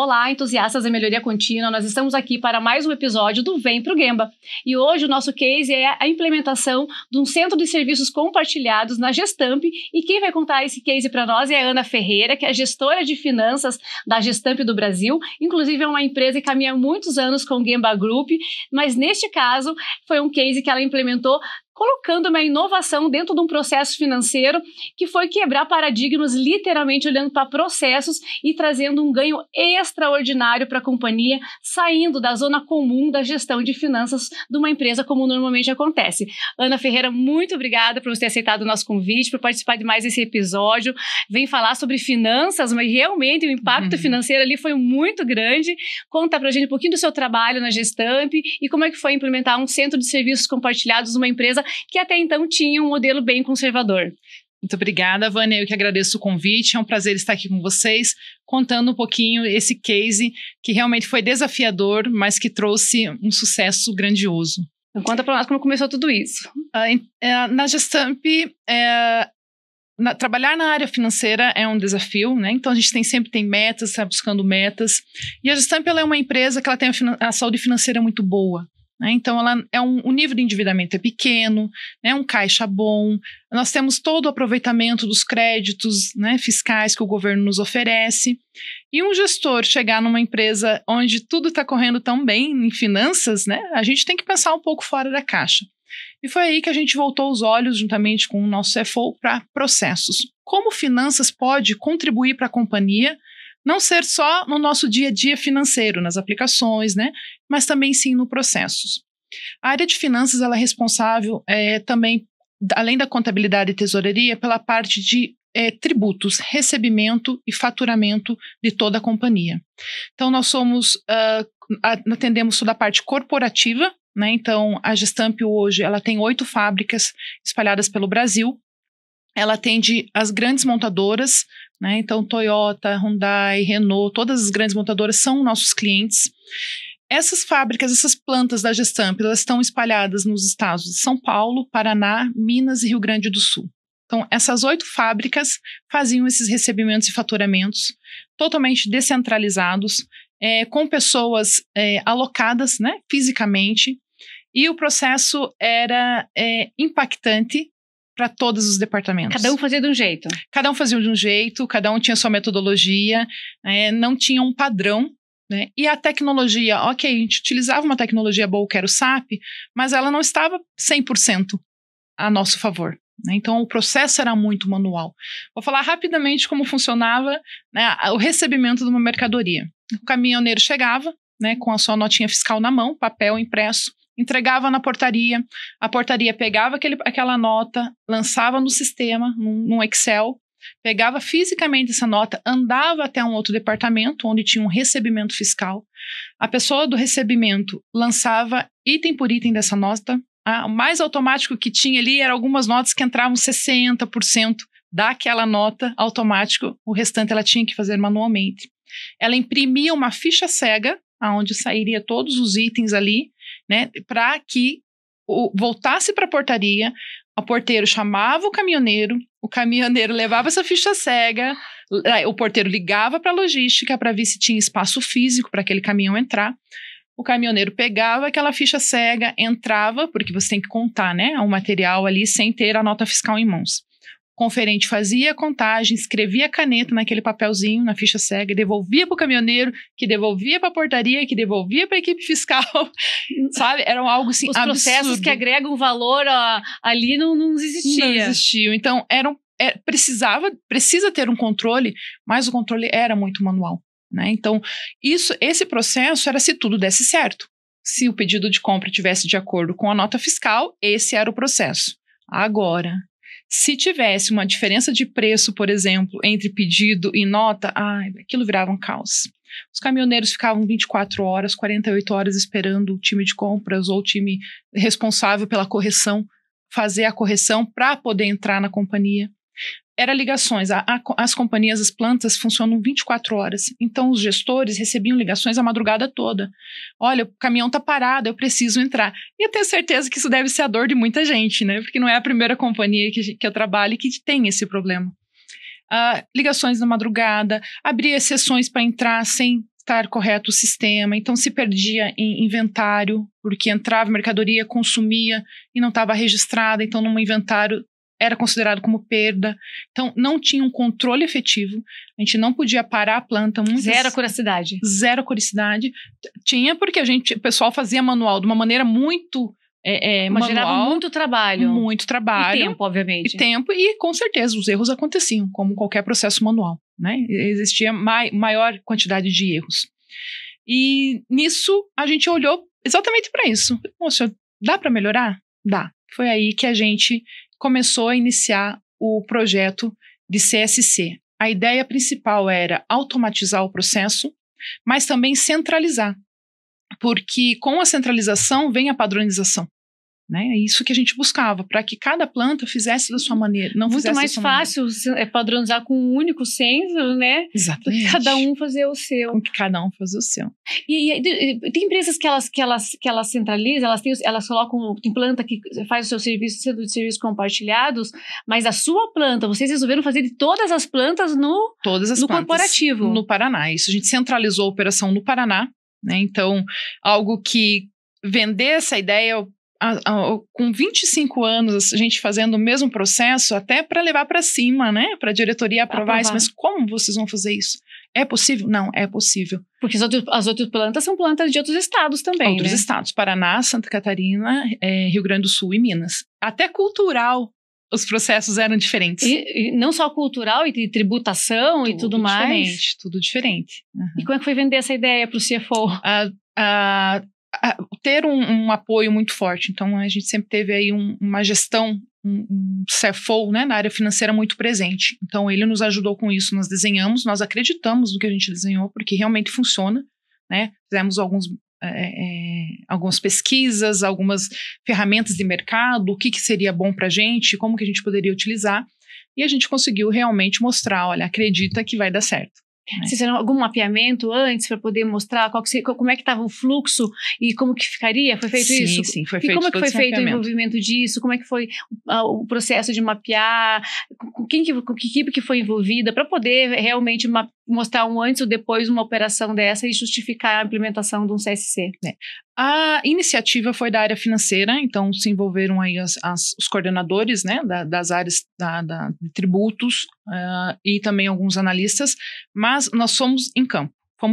Olá, entusiastas da melhoria contínua, nós estamos aqui para mais um episódio do Vem Pro Gemba. E hoje o nosso case é a implementação de um centro de serviços compartilhados na Gestamp, e quem vai contar esse case para nós é a Ana Ferreira, que é a gestora de finanças da Gestamp do Brasil, inclusive é uma empresa que caminha há muitos anos com o Gemba Group, mas neste caso foi um case que ela implementou colocando uma inovação dentro de um processo financeiro que foi quebrar paradigmas, literalmente olhando para processos e trazendo um ganho extraordinário para a companhia, saindo da zona comum da gestão de finanças de uma empresa como normalmente acontece. Ana Ferreira, muito obrigada por você ter aceitado o nosso convite, por participar de mais esse episódio. Vem falar sobre finanças, mas realmente o impacto financeiro ali foi muito grande. Conta pra gente um pouquinho do seu trabalho na Gestamp e como é que foi implementar um centro de serviços compartilhados numa empresa que até então tinha um modelo bem conservador. Muito obrigada, Vânia. Eu que agradeço o convite. É um prazer estar aqui com vocês, contando um pouquinho esse case que realmente foi desafiador, mas que trouxe um sucesso grandioso. Então, conta para nós como começou tudo isso. Na Gestamp, trabalhar na área financeira é um desafio, né? Então a gente sempre tem metas, está buscando metas. E a Gestamp ela é uma empresa que ela tem a saúde financeira muito boa. Então, o nível de endividamento é pequeno, né, um caixa bom, nós temos todo o aproveitamento dos créditos, né, fiscais que o governo nos oferece. E um gestor chegar numa empresa onde tudo está correndo tão bem em finanças, né, a gente tem que pensar um pouco fora da caixa. E foi aí que a gente voltou os olhos, juntamente com o nosso CFO, para processos. Como finanças pode contribuir para a companhia, não ser só no nosso dia a dia financeiro, nas aplicações, né? Mas também sim no processos. A área de finanças ela é responsável também, além da contabilidade e tesouraria, pela parte de tributos, recebimento e faturamento de toda a companhia. Então, nós atendemos toda a parte corporativa, né? Então, a Gestamp hoje ela tem 8 fábricas espalhadas pelo Brasil. Ela atende as grandes montadoras, né? Então Toyota, Hyundai, Renault, todas as grandes montadoras são nossos clientes. Essas fábricas, essas plantas da Gestamp, elas estão espalhadas nos estados de São Paulo, Paraná, Minas e Rio Grande do Sul. Então essas 8 fábricas faziam esses recebimentos e faturamentos totalmente descentralizados, com pessoas alocadas, né, fisicamente, e o processo era impactante para todos os departamentos. Cada um fazia de um jeito. Cada um fazia de um jeito, cada um tinha sua metodologia, não tinha um padrão, né? E a tecnologia, ok, a gente utilizava uma tecnologia boa, que era o SAP, mas ela não estava 100% a nosso favor, né? Então o processo era muito manual. Vou falar rapidamente como funcionava, né, o recebimento de uma mercadoria. O caminhoneiro chegava, né, com a sua notinha fiscal na mão, papel impresso, entregava na portaria, a portaria pegava aquela nota, lançava no sistema, num Excel, pegava fisicamente essa nota, andava até um outro departamento, onde tinha um recebimento fiscal. A pessoa do recebimento lançava item por item dessa nota. O mais automático que tinha ali eram algumas notas que entravam 60% daquela nota automático, o restante ela tinha que fazer manualmente. Ela imprimia uma ficha cega, onde sairia todos os itens ali, né, para que voltasse para a portaria, o porteiro chamava o caminhoneiro levava essa ficha cega, o porteiro ligava para a logística para ver se tinha espaço físico para aquele caminhão entrar, o caminhoneiro pegava aquela ficha cega, entrava, porque você tem que contar, né, o material ali sem ter a nota fiscal em mãos. O conferente fazia a contagem, escrevia a caneta naquele papelzinho, na ficha cega, devolvia para o caminhoneiro, que devolvia para a portaria, que devolvia para a equipe fiscal, sabe? Era algo assim Os absurdo. processos que agregam valor ali não existiam. Não existiam. Então, precisa ter um controle, mas o controle era muito manual, né? Então, esse processo era se tudo desse certo. Se o pedido de compra estivesse de acordo com a nota fiscal, esse era o processo. Agora, se tivesse uma diferença de preço, por exemplo, entre pedido e nota, aquilo virava um caos. Os caminhoneiros ficavam 24 horas, 48 horas esperando o time de compras ou o time responsável pela correção fazer a correção para poder entrar na companhia. Era ligações, as companhias, as plantas funcionam 24 horas, então os gestores recebiam ligações a madrugada toda. Olha, o caminhão está parado, eu preciso entrar. E eu tenho certeza que isso deve ser a dor de muita gente, né? Porque não é a primeira companhia que eu trabalho que tem esse problema. Ligações na madrugada, abrir exceções para entrar sem estar correto o sistema, então se perdia em inventário, porque entrava mercadoria, consumia e não estava registrada, então no inventário era considerado como perda. Então não tinha um controle efetivo, a gente não podia parar a planta. Zero acuracidade. Zero acuracidade. Tinha porque o pessoal fazia manual de uma maneira muito Mas manual. gerava muito trabalho. Muito trabalho. E tempo, obviamente. E tempo, e com certeza os erros aconteciam, como qualquer processo manual, né? Existia maior quantidade de erros. E nisso a gente olhou exatamente para isso. Poxa, dá para melhorar? Dá. Foi aí que a gente começou a iniciar o projeto de CSC. A ideia principal era automatizar o processo, mas também centralizar, porque com a centralização vem a padronização. Né? É isso que a gente buscava, para que cada planta fizesse da sua maneira. Não muito mais fácil padronizar com um único centro, né? Exatamente. Do que cada um fazer o seu. Com que cada um fazer o seu. E tem empresas que elas centralizam, elas colocam, tem planta que faz o seu serviço, centro de serviços compartilhados, mas a sua planta, vocês resolveram fazer de todas as plantas no corporativo. No Paraná. Isso, a gente centralizou a operação no Paraná, né? Então, algo que vender essa ideia com 25 anos, a gente fazendo o mesmo processo, até para levar para cima, né? Para a diretoria aprovar isso. Mas como vocês vão fazer isso? É possível? Não, é possível. Porque as outras plantas são plantas de outros estados também, outros estados. Paraná, Santa Catarina, Rio Grande do Sul e Minas. Até cultural, os processos eram diferentes. E não só cultural, e tributação e tudo mais. Tudo diferente. Uhum. E como é que foi vender essa ideia para o CFO? Ter um apoio muito forte. Então, a gente sempre teve aí uma gestão, um CFO, né, na área financeira muito presente. Então, ele nos ajudou com isso. Nós desenhamos, nós acreditamos no que a gente desenhou, porque realmente funciona, né? Fizemos algumas pesquisas, algumas ferramentas de mercado, o que seria bom para a gente, como que a gente poderia utilizar, e a gente conseguiu realmente mostrar, olha, acredita que vai dar certo. Vocês fizeram algum mapeamento antes para poder mostrar como é que estava o fluxo e como que ficaria? Foi feito isso? Sim, foi feito. E como é que foi feito o envolvimento disso? Como é que foi o processo de mapear? Que equipe que foi envolvida para poder realmente mostrar um antes ou depois de uma operação dessa e justificar a implementação de um CSC? A iniciativa foi da área financeira, então se envolveram aí os coordenadores, né, das áreas de tributos e também alguns analistas, mas nós fomos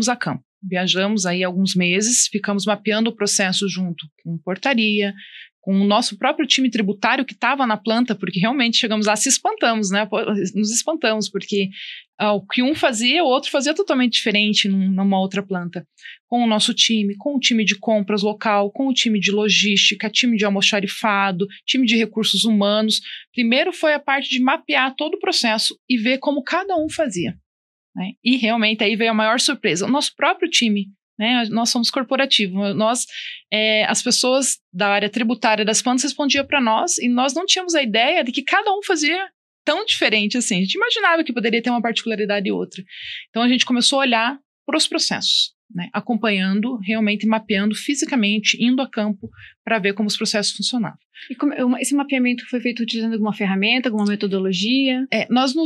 a campo. Viajamos aí alguns meses, ficamos mapeando o processo junto com portaria, com o nosso próprio time tributário que estava na planta, porque realmente chegamos lá, nos espantamos, porque o que um fazia, o outro fazia totalmente diferente numa outra planta. Com o nosso time, com o time de compras local, com o time de logística, time de almoxarifado, time de recursos humanos. Primeiro foi a parte de mapear todo o processo e ver como cada um fazia. Né? E realmente aí veio a maior surpresa. O nosso próprio time, né? Nós somos corporativo, as pessoas da área tributária das plantas respondiam para nós e nós não tínhamos a ideia de que cada um fazia tão diferente assim. A gente imaginava que poderia ter uma particularidade e outra. Então a gente começou a olhar para os processos, né? Acompanhando, realmente mapeando fisicamente, indo a campo para ver como os processos funcionavam. E esse mapeamento foi feito utilizando alguma ferramenta, alguma metodologia? Nós não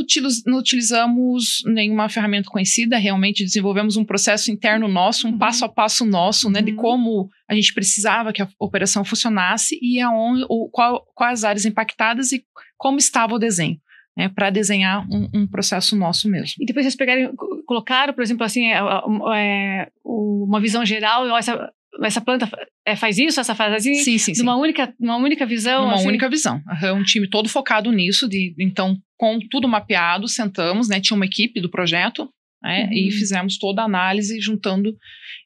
utilizamos nenhuma ferramenta conhecida, realmente desenvolvemos um processo interno nosso, um passo a passo nosso, né, de como a gente precisava que a operação funcionasse e quais áreas impactadas e como estava o desenho. Para desenhar um processo nosso mesmo. E depois vocês colocaram, por exemplo, assim, uma visão geral, essa planta faz isso, essa faz assim? Sim. Uma única visão? Uma única visão. Um time todo focado nisso, então, com tudo mapeado, sentamos, né, tinha uma equipe do projeto, né, e fizemos toda a análise, juntando,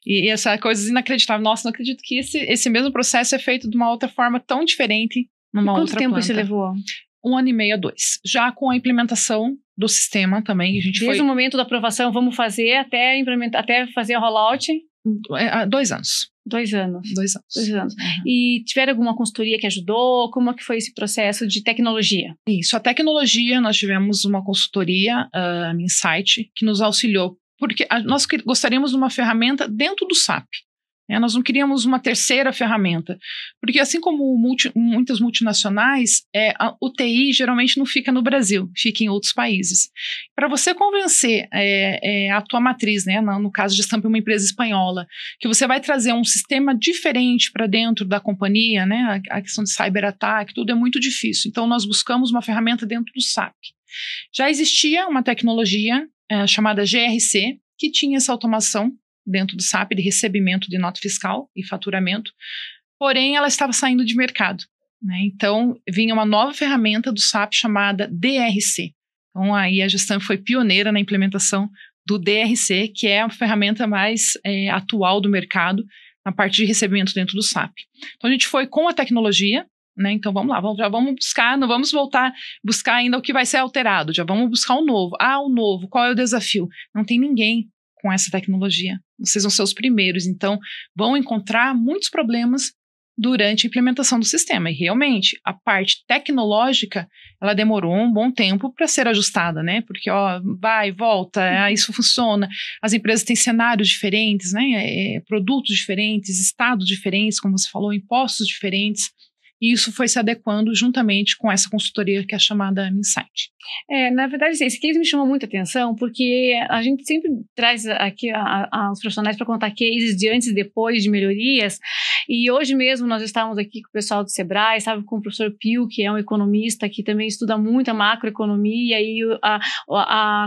e essa coisa inacreditável. Nossa, não acredito que esse mesmo processo é feito de uma outra forma tão diferente numa outra planta. Quanto tempo você levou? 1 ano e meio a 2. Já com a implementação do sistema também. Desde o momento da aprovação, vamos fazer até fazer o rollout? 2 anos. 2 anos. 2 anos. 2 anos. E tiveram alguma consultoria que ajudou? Como é que foi esse processo de tecnologia? Isso, a tecnologia, nós tivemos uma consultoria, a Insight, que nos auxiliou, porque nós gostaríamos de uma ferramenta dentro do SAP. Nós não queríamos uma terceira ferramenta, porque assim como muitas multinacionais, o TI geralmente não fica no Brasil, fica em outros países. Para você convencer a tua matriz, né, no caso de Gestamp, uma empresa espanhola, que você vai trazer um sistema diferente para dentro da companhia, né, a questão de cyberataque, tudo é muito difícil. Então nós buscamos uma ferramenta dentro do SAP. Já existia uma tecnologia chamada GRC, que tinha essa automação dentro do SAP de recebimento de nota fiscal e faturamento, porém ela estava saindo de mercado, né? Então vinha uma nova ferramenta do SAP chamada DRC. Então aí a Gestamp foi pioneira na implementação do DRC, que é a ferramenta mais atual do mercado na parte de recebimento dentro do SAP. Então a gente foi com a tecnologia, né? Então vamos lá, já vamos buscar, não vamos voltar buscar ainda o que vai ser alterado, já vamos buscar o novo. O novo, qual é o desafio? Não tem ninguém com essa tecnologia, vocês vão ser os primeiros, então vão encontrar muitos problemas durante a implementação do sistema, e realmente a parte tecnológica, ela demorou um bom tempo para ser ajustada, né, porque vai, volta, isso funciona, as empresas têm cenários diferentes, né, produtos diferentes, estados diferentes, como você falou, impostos diferentes, e isso foi se adequando juntamente com essa consultoria que é chamada Insight. Na verdade, esse case me chamou muita atenção, porque a gente sempre traz aqui os profissionais para contar cases de antes e depois de melhorias, e hoje mesmo nós estávamos aqui com o pessoal do Sebrae, estava com o professor Pio, que é um economista que também estuda muito a macroeconomia e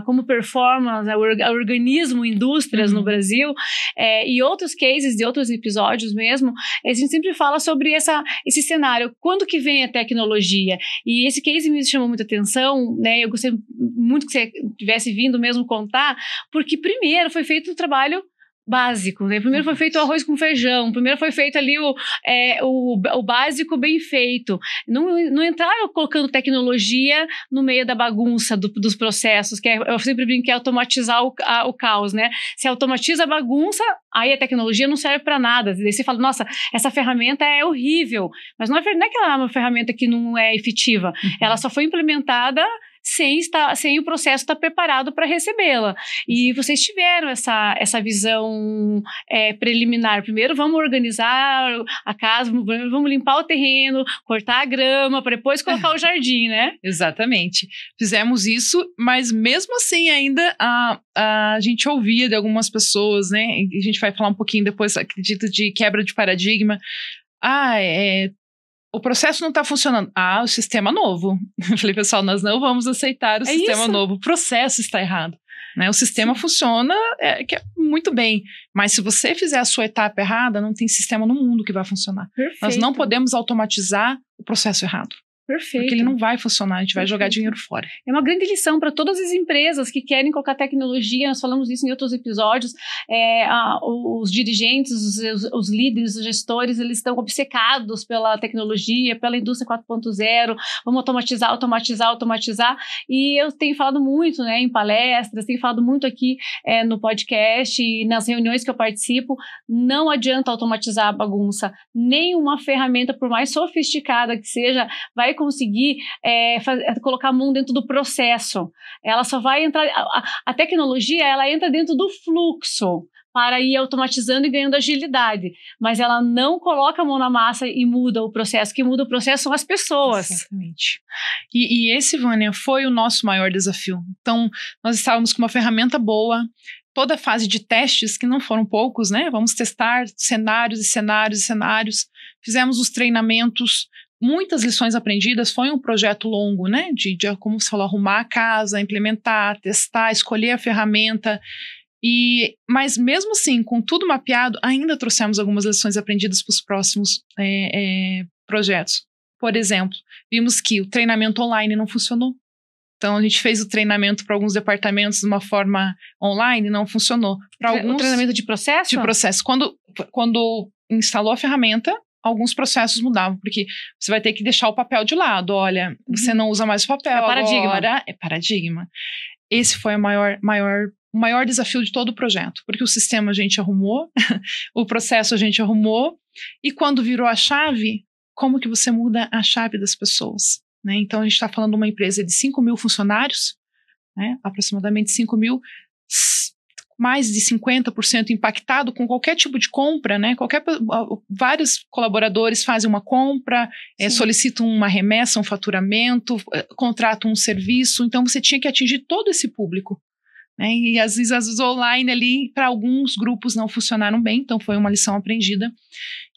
como performance, o organismo, indústrias no Brasil, e outros cases de outros episódios mesmo, a gente sempre fala sobre esse cenário, quando que vem a tecnologia, e esse case me chamou muita atenção, né? Eu gostei muito que você tivesse vindo mesmo contar, porque primeiro foi feito um trabalho básico, né? Primeiro foi feito o arroz com feijão, primeiro foi feito ali o básico bem feito, não entraram colocando tecnologia no meio da bagunça dos processos, que eu sempre brinco que é automatizar o caos, né? Se automatiza a bagunça, aí a tecnologia não serve para nada, daí você fala, nossa, essa ferramenta é horrível, mas não é que ela é uma ferramenta que não é efetiva, ela só foi implementada sem o processo estar preparado para recebê-la. E vocês tiveram essa visão preliminar. Primeiro vamos organizar a casa, vamos limpar o terreno, cortar a grama, para depois colocar o jardim, né? Exatamente. Fizemos isso, mas mesmo assim ainda a gente ouvia de algumas pessoas, né? E a gente vai falar um pouquinho depois, acredito, de quebra de paradigma. O processo não está funcionando. O sistema novo. Eu falei, pessoal, nós não vamos aceitar o sistema novo. O processo está errado. Né? O sistema funciona muito bem. Mas se você fizer a sua etapa errada, não tem sistema no mundo que vai funcionar. Perfeito. Nós não podemos automatizar o processo errado. Perfeito. Porque ele não vai funcionar, a gente vai jogar dinheiro fora. É uma grande lição para todas as empresas que querem colocar tecnologia, nós falamos isso em outros episódios, os dirigentes, os líderes, os gestores, eles estão obcecados pela tecnologia, pela indústria 4.0, vamos automatizar, e eu tenho falado muito, né, em palestras, tenho falado muito aqui no podcast e nas reuniões que eu participo, não adianta automatizar a bagunça, nenhuma ferramenta, por mais sofisticada que seja, vai conseguir colocar a mão dentro do processo. Ela só vai entrar... A tecnologia, ela entra dentro do fluxo para ir automatizando e ganhando agilidade. Mas ela não coloca a mão na massa e muda o processo. Quem muda o processo são as pessoas. Exatamente. E esse, Vânia, foi o nosso maior desafio. Então, nós estávamos com uma ferramenta boa, toda a fase de testes, que não foram poucos, né? Vamos testar cenários e cenários e cenários. Fizemos os treinamentos, muitas lições aprendidas, foi um projeto longo, né, de como você falou, arrumar a casa, implementar, testar, escolher a ferramenta, mas mesmo assim, com tudo mapeado, ainda trouxemos algumas lições aprendidas para os próximos projetos. Por exemplo, vimos que o treinamento online não funcionou, então a gente fez o treinamento para alguns departamentos de uma forma online, não funcionou. O treinamento de processo? De processo. Quando instalou a ferramenta, alguns processos mudavam, porque você vai ter que deixar o papel de lado. Olha, você não usa mais o papel agora. É paradigma. Esse foi o maior desafio de todo o projeto, porque o sistema a gente arrumou, o processo a gente arrumou, e quando virou a chave, como que você muda a chave das pessoas? Né? Então, a gente está falando de uma empresa de 5 mil funcionários, né? Aproximadamente 5 mil, mais de 50% impactado com qualquer tipo de compra, né? Vários colaboradores fazem uma compra, solicitam uma remessa, um faturamento, contratam um serviço, então você tinha que atingir todo esse público. Né? E às vezes online ali, para alguns grupos não funcionaram bem, então foi uma lição aprendida.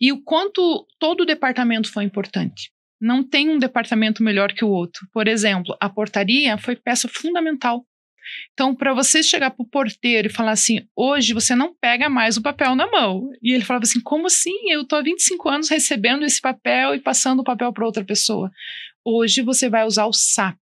E o quanto todo o departamento foi importante. Não tem um departamento melhor que o outro. Por exemplo, a portaria foi peça fundamental. Então, para você chegar para o porteiro e falar assim, hoje você não pega mais o papel na mão. E ele falava assim, como assim? Eu estou há 25 anos recebendo esse papel e passando o papel para outra pessoa. Hoje você vai usar o SAP.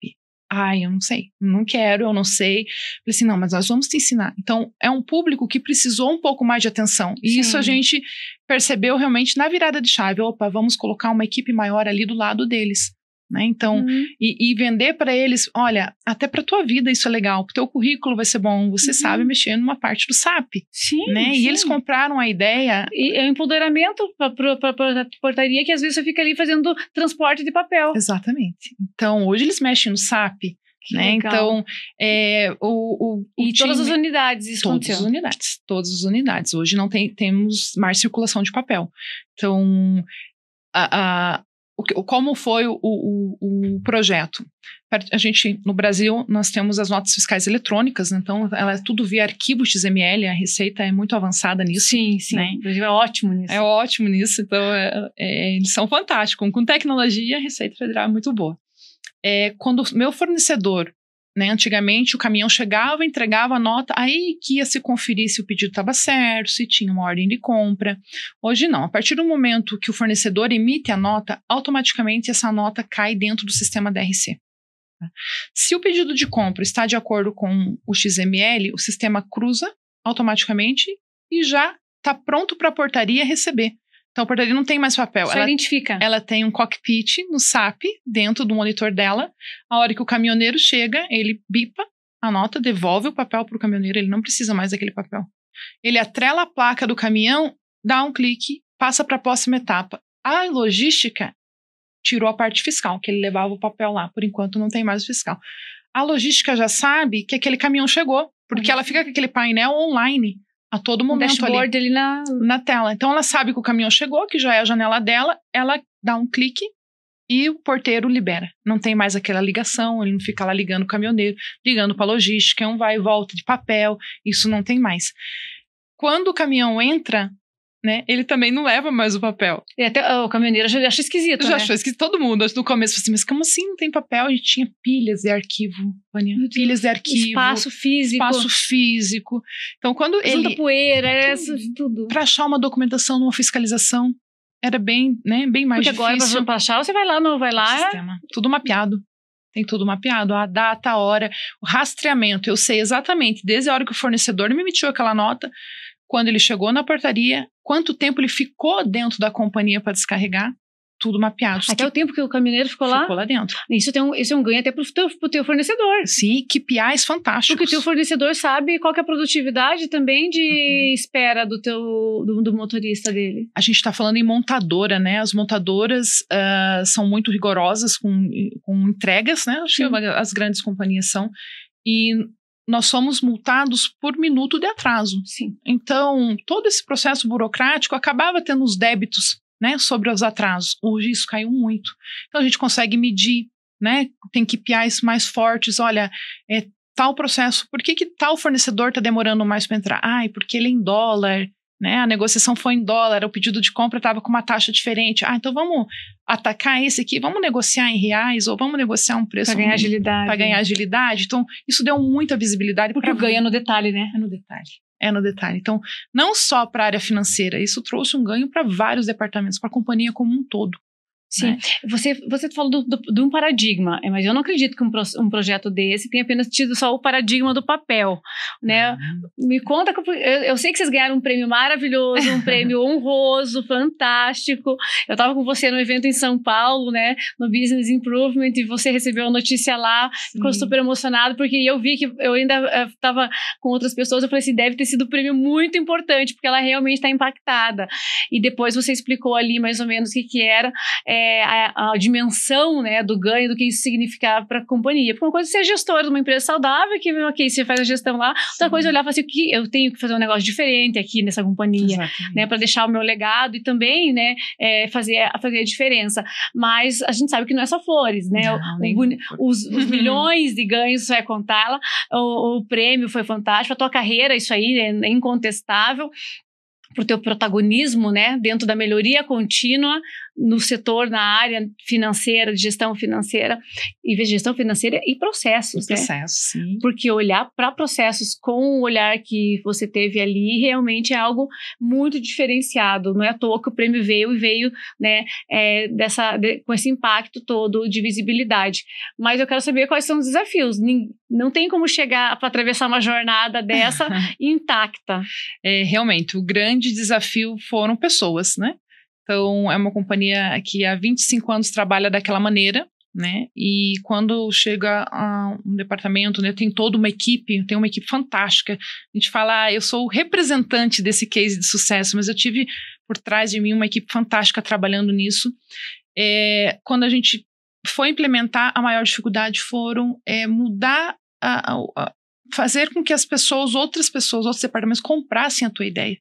Ai, eu não sei, não quero, eu não sei. Falei assim, não, mas nós vamos te ensinar. Então, é um público que precisou um pouco mais de atenção. E isso a gente percebeu realmente na virada de chave. Opa, vamos colocar uma equipe maior ali do lado deles. Né? Então, e vender para eles, olha, até para tua vida isso é legal, o teu currículo vai ser bom, você sabe mexer numa parte do SAP. Sim, né? sim. E eles compraram a ideia. E é um empoderamento para a portaria que às vezes você fica ali fazendo transporte de papel. Exatamente. Então, hoje eles mexem no SAP. Né? Então, e todas as unidades, isso aconteceu. Todas as unidades. Hoje não temos mais circulação de papel. Então, como foi o projeto? A gente, no Brasil, nós temos as notas fiscais eletrônicas, então ela é tudo via arquivo XML, a Receita é muito avançada nisso. Sim, né? O Brasil é ótimo nisso. É ótimo nisso, então eles são fantásticos. Com tecnologia, a Receita Federal é muito boa. Quando o meu fornecedor, né, antigamente o caminhão chegava, entregava a nota, aí que ia se conferir se o pedido estava certo, se tinha uma ordem de compra. Hoje não, a partir do momento que o fornecedor emite a nota, automaticamente essa nota cai dentro do sistema DRC. Se o pedido de compra está de acordo com o XML, o sistema cruza automaticamente e já está pronto para a portaria receber. Então, a portaria não tem mais papel. Só identifica. Ela tem um cockpit no SAP, dentro do monitor dela. A hora que o caminhoneiro chega, ele bipa a nota, devolve o papel para o caminhoneiro, ele não precisa mais daquele papel. Ele atrela a placa do caminhão, dá um clique, passa para a próxima etapa. A logística tirou a parte fiscal, que ele levava o papel lá. Por enquanto, não tem mais o fiscal. A logística já sabe que aquele caminhão chegou, porque ela fica com aquele painel online a todo momento dashboard ali na tela. Então, ela sabe que o caminhão chegou, que já é a janela dela, ela dá um clique e o porteiro libera. Não tem mais aquela ligação, ele não fica lá ligando o caminhoneiro, ligando para a logística, um vai e volta de papel, isso não tem mais. Quando o caminhão entra, né, ele também não leva mais o papel. E até o caminhoneiro já acha esquisito, já achou esquisito, todo mundo. No começo, assim, mas como assim não tem papel? A gente tinha pilhas de arquivo, Vânia. Pilhas de arquivo. Espaço físico. Então, quando junta poeira, tudo. Para achar uma documentação numa fiscalização, era bem mais difícil. Porque agora, para achar, você vai lá. Sistema. Tudo mapeado. Tem tudo mapeado, a data, a hora, o rastreamento. Eu sei exatamente, desde a hora que o fornecedor me emitiu aquela nota, quando ele chegou na portaria, quanto tempo ele ficou dentro da companhia para descarregar, tudo mapeado. Até o tempo que o caminhoneiro ficou lá? Ficou lá dentro. Isso é um ganho até para o teu fornecedor. Sim, KPIs fantásticos. Porque o teu fornecedor sabe qual que é a produtividade também de espera do motorista dele. A gente está falando em montadora, né? As montadoras são muito rigorosas com entregas, né? Acho que as grandes companhias são. E nós somos multados por minuto de atraso. Sim. Então, todo esse processo burocrático acabava tendo os débitos, né, sobre os atrasos. Hoje isso caiu muito. Então, a gente consegue medir, né, tem KPIs mais fortes. Olha, tal processo, por que tal fornecedor está demorando mais para entrar? Porque ele é em dólar, né, a negociação foi em dólar, o pedido de compra estava com uma taxa diferente. Então vamos atacar esse aqui, vamos negociar em reais ou vamos negociar um preço para ganhar agilidade. Para ganhar agilidade. Então, isso deu muita visibilidade. Porque ganha no detalhe, né? É no detalhe. Então, não só para a área financeira, isso trouxe um ganho para vários departamentos, para a companhia como um todo. Sim, né? Você falou de um paradigma, mas eu não acredito que um projeto desse tenha apenas tido só o paradigma do papel, né? Me conta, eu sei que vocês ganharam um prêmio maravilhoso, um prêmio honroso, fantástico. Eu estava com você no evento em São Paulo, né? No Business Improvement, e você recebeu a notícia lá, ficou super emocionado, porque eu vi que eu ainda estava com outras pessoas, eu falei assim, deve ter sido um prêmio muito importante, porque ela realmente está impactada. E depois você explicou ali mais ou menos o que era. a dimensão, né, do ganho, do que isso significava para a companhia. Porque uma coisa é ser gestor de uma empresa saudável, que ok, você faz a gestão lá, outra coisa é olhar e falar assim, que eu tenho que fazer um negócio diferente aqui nessa companhia, né, para deixar o meu legado e também, né, fazer a diferença. Mas a gente sabe que não é só flores, né? Os milhões de ganhos, isso vai contá-la. O prêmio foi fantástico, a tua carreira, isso aí é incontestável, por teu protagonismo, né, dentro da melhoria contínua no setor, na área financeira, de gestão financeira e processos, né? Sim. Porque olhar para processos com o olhar que você teve ali realmente é algo muito diferenciado. Não é à toa que o prêmio veio, né, com esse impacto todo de visibilidade. Mas eu quero saber quais são os desafios. Não tem como chegar para atravessar uma jornada dessa intacta. Realmente, o grande desafio foram pessoas, né? Então, é uma companhia que há 25 anos trabalha daquela maneira, né? E quando chega a um departamento, né, tem toda uma equipe, tem uma equipe fantástica. A gente fala, eu sou o representante desse case de sucesso, mas eu tive por trás de mim uma equipe fantástica trabalhando nisso. Quando a gente foi implementar, a maior dificuldade foram mudar, fazer com que as pessoas, outros departamentos comprassem a tua ideia.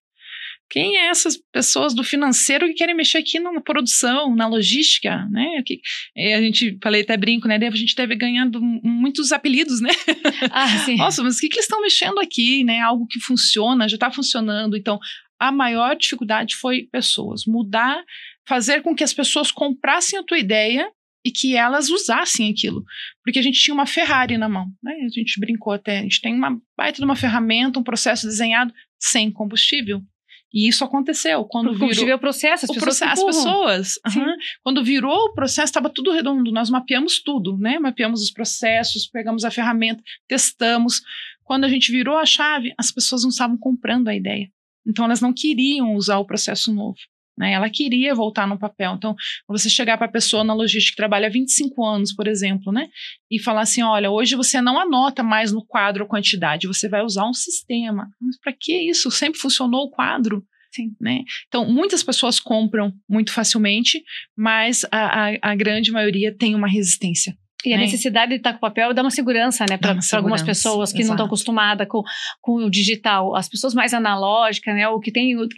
Quem é essas pessoas do financeiro que querem mexer aqui na produção, na logística, né? A gente, falei até brinco, né? A gente deve ganhando muitos apelidos, né? Sim. Nossa, mas o que eles estão mexendo aqui, né? Algo que funciona, já está funcionando. Então, a maior dificuldade foi pessoas. Mudar, fazer com que as pessoas comprassem a tua ideia e que elas usassem aquilo. Porque a gente tinha uma Ferrari na mão, né? A gente brincou até, a gente tem uma baita de uma ferramenta, um processo desenhado sem combustível. E isso aconteceu quando virou o processo, as pessoas. Quando virou o processo, estava tudo redondo. Nós mapeamos tudo, né? Mapeamos os processos, pegamos a ferramenta, testamos. Quando a gente virou a chave, as pessoas não estavam comprando a ideia. Então, elas não queriam usar o processo novo, né? Ela queria voltar no papel. Então, você chegar para a pessoa na logística que trabalha há 25 anos, por exemplo, né? E falar assim, olha, hoje você não anota mais no quadro a quantidade, você vai usar um sistema. Mas para que isso? Sempre funcionou o quadro. Sim. Né? Então, muitas pessoas compram muito facilmente, mas a grande maioria tem uma resistência. E a necessidade de estar com papel dá uma segurança, né, para algumas pessoas que não estão acostumadas com o digital. As pessoas mais analógicas, né, ou que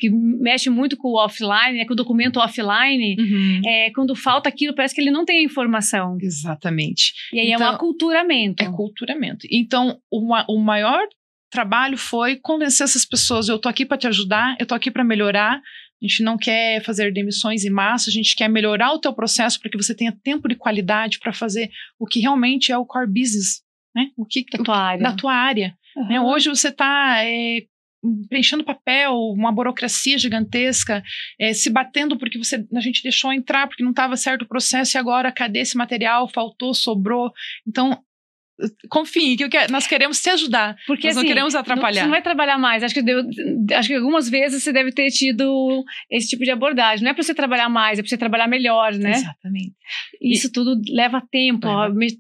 mexe muito com o offline, né, com o documento offline, quando falta aquilo, parece que ele não tem a informação. Exatamente. E aí então, é um aculturamento. É aculturamento. Então, o maior trabalho foi convencer essas pessoas, eu tô aqui para te ajudar, eu tô aqui para melhorar. A gente não quer fazer demissões em massa, a gente quer melhorar o teu processo para que você tenha tempo de qualidade para fazer o que realmente é o core business, né? Da tua área. Né? Hoje você está preenchendo papel, uma burocracia gigantesca, se batendo porque a gente deixou entrar porque não estava certo o processo e agora cadê esse material? Faltou, sobrou. Então, confie, nós queremos te ajudar, porque nós não queremos atrapalhar. Você não vai trabalhar mais. Acho que algumas vezes você deve ter tido esse tipo de abordagem. Não é para você trabalhar mais, é para você trabalhar melhor, né? Exatamente. Isso tudo leva tempo.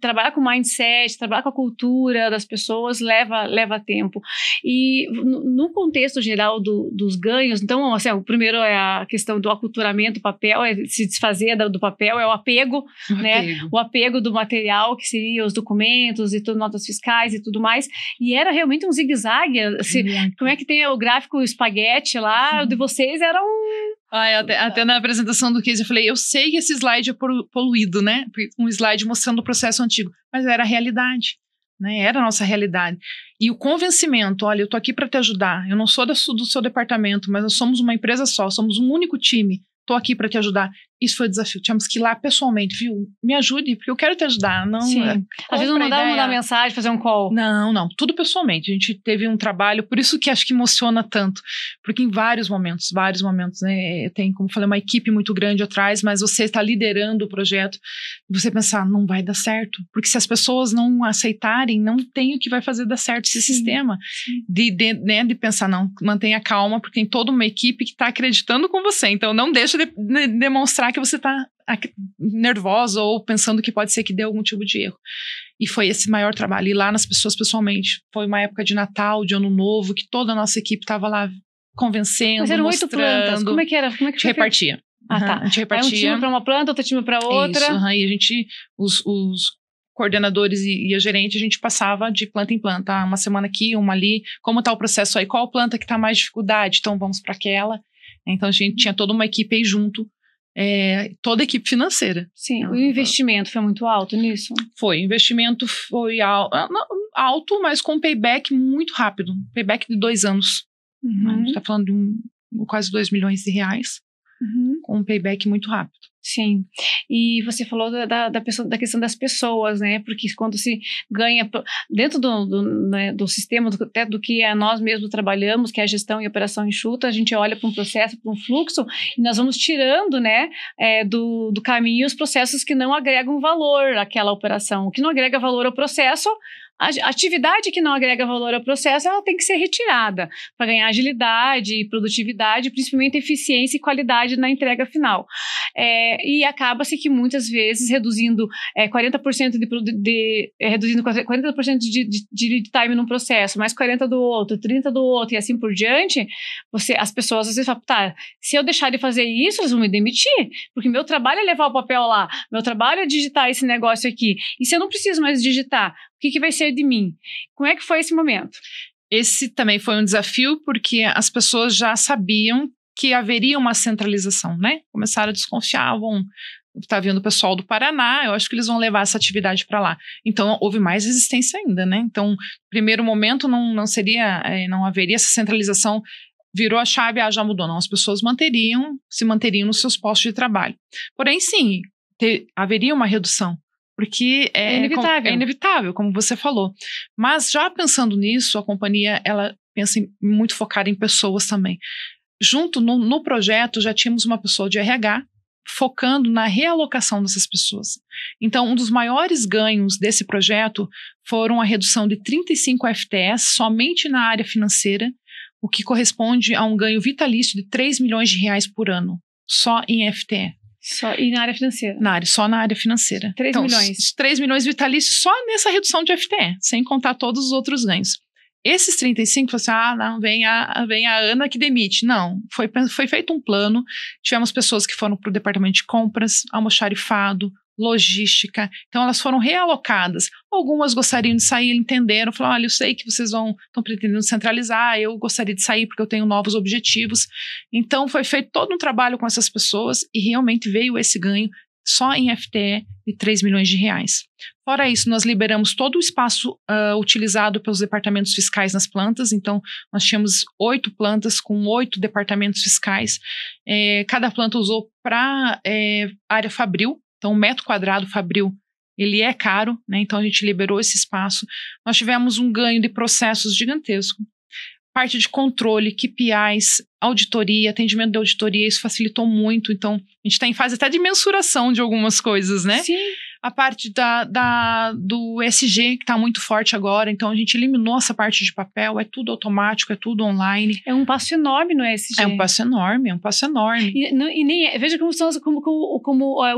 Trabalhar com mindset, trabalhar com a cultura das pessoas leva tempo. E no contexto geral dos ganhos, então, assim, o primeiro é a questão do aculturamento do papel, é se desfazer do papel, é o apego, né? O apego do material, que seria os documentos e notas fiscais e tudo mais, e era realmente um zigue-zague. Como é que tem o gráfico espaguete lá, o de vocês era um... Até na apresentação do case eu falei, eu sei que esse slide é poluído, né? Um slide mostrando o processo antigo, mas era a realidade, né? Era a nossa realidade. E o convencimento, olha, eu tô aqui para te ajudar, eu não sou do seu departamento, mas nós somos uma empresa só, somos um único time, tô aqui para te ajudar. Isso foi o desafio. Tínhamos que ir lá pessoalmente, viu? Me ajude, porque eu quero te ajudar. Não, sim. Às vezes não dá mandar mensagem, fazer um call. Não. Tudo pessoalmente. A gente teve um trabalho, por isso que acho que emociona tanto. Porque em vários momentos, né? Tem, como eu falei, uma equipe muito grande atrás, mas você está liderando o projeto e você pensar, não vai dar certo. Porque se as pessoas não aceitarem, não tem o que vai fazer dar certo esse sistema. Sim. De pensar, não, mantenha calma, porque tem toda uma equipe que está acreditando com você. Então, não deixa de demonstrar que você está nervosa ou pensando que pode ser que dê algum tipo de erro. E foi esse maior trabalho. E lá nas pessoas pessoalmente. Foi uma época de Natal, de Ano Novo, que toda a nossa equipe estava lá convencendo, mas eram 8 plantas. Como é que era? Repartia. Tá. A gente repartia. Um time para uma planta, outro time para outra. Isso, e a gente, os coordenadores e a gerente, a gente passava de planta em planta, uma semana aqui, uma ali, como tá o processo aí, qual planta que tá mais dificuldade, então vamos para aquela. Então a gente tinha toda uma equipe aí junto, toda a equipe financeira. Sim, o investimento foi muito alto nisso? Foi, o investimento foi alto, mas com payback muito rápido, payback de 2 anos. A gente tá falando de quase R$2 milhões, com um payback muito rápido. Sim, e você falou da questão das pessoas, né, porque quando se ganha dentro do sistema, até do que nós mesmos trabalhamos, que é a gestão e operação enxuta, a gente olha para um processo, para um fluxo, e nós vamos tirando, né, do caminho os processos que não agregam valor àquela operação. O que não agrega valor ao processo, a atividade que não agrega valor ao processo, ela tem que ser retirada para ganhar agilidade e produtividade, principalmente eficiência e qualidade na entrega final. E acaba-se que muitas vezes reduzindo 40% reduzindo 40% de lead time num processo, mais 40% do outro, 30% do outro e assim por diante, as pessoas às vezes falam, tá, se eu deixar de fazer isso, eles vão me demitir, porque meu trabalho é levar o papel lá, meu trabalho é digitar esse negócio aqui, e se eu não preciso mais digitar, o que vai ser de mim? Como é que foi esse momento? Esse também foi um desafio, porque as pessoas já sabiam que haveria uma centralização, né? Começaram a desconfiar, tá vindo o pessoal do Paraná, eu acho que eles vão levar essa atividade para lá. Então, houve mais resistência ainda, né? Então, primeiro momento não haveria essa centralização, virou a chave, já mudou. Não, as pessoas se manteriam nos seus postos de trabalho. Porém, sim, haveria uma redução, porque é inevitável, como você falou. Mas já pensando nisso, a companhia, ela pensa muito focada em pessoas também. Junto no projeto, já tínhamos uma pessoa de RH focando na realocação dessas pessoas. Então, um dos maiores ganhos desse projeto foram a redução de 35 FTEs somente na área financeira, o que corresponde a um ganho vitalício de R$3 milhões por ano, só em FTE. E na área financeira? Só na área financeira. 3 milhões. 3 milhões vitalícios só nessa redução de FTE, sem contar todos os outros ganhos. Esses 35, você não, vem a Ana que demite. Não, foi feito um plano, tivemos pessoas que foram para o departamento de compras, almoxarifado, logística, então elas foram realocadas. Algumas gostariam de sair, entenderam, falaram, olha, eu sei que vocês estão pretendendo centralizar, eu gostaria de sair porque eu tenho novos objetivos. Então foi feito todo um trabalho com essas pessoas e realmente veio esse ganho só em FTE de R$3 milhões. Fora isso, nós liberamos todo o espaço utilizado pelos departamentos fiscais nas plantas, então nós tínhamos 8 plantas com 8 departamentos fiscais, cada planta usou para área fabril, então o metro quadrado fabril, ele é caro, né? Então a gente liberou esse espaço, nós tivemos um ganho de processos gigantesco. Parte de controle, KPIs, auditoria, atendimento de auditoria, isso facilitou muito. Então, a gente está em fase até de mensuração de algumas coisas, né? Sim. A parte do ESG, que está muito forte agora, então a gente eliminou essa parte de papel, é tudo automático, é tudo online. É um passo enorme no ESG. É um passo enorme. Veja como é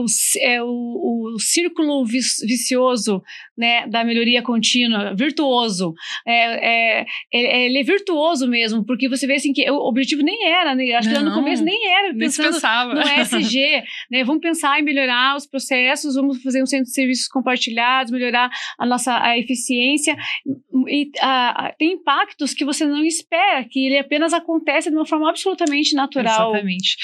o círculo vicioso, né, da melhoria contínua, virtuoso. Ele é virtuoso mesmo, porque você vê assim que o objetivo nem era, né? Acho que lá no começo nem era, pensando no ESG, né? Vamos pensar em melhorar os processos, vamos fazer um centro de serviços compartilhados, melhorar a eficiência, e tem impactos que você não espera, que ele apenas acontece de uma forma absolutamente natural. Exatamente.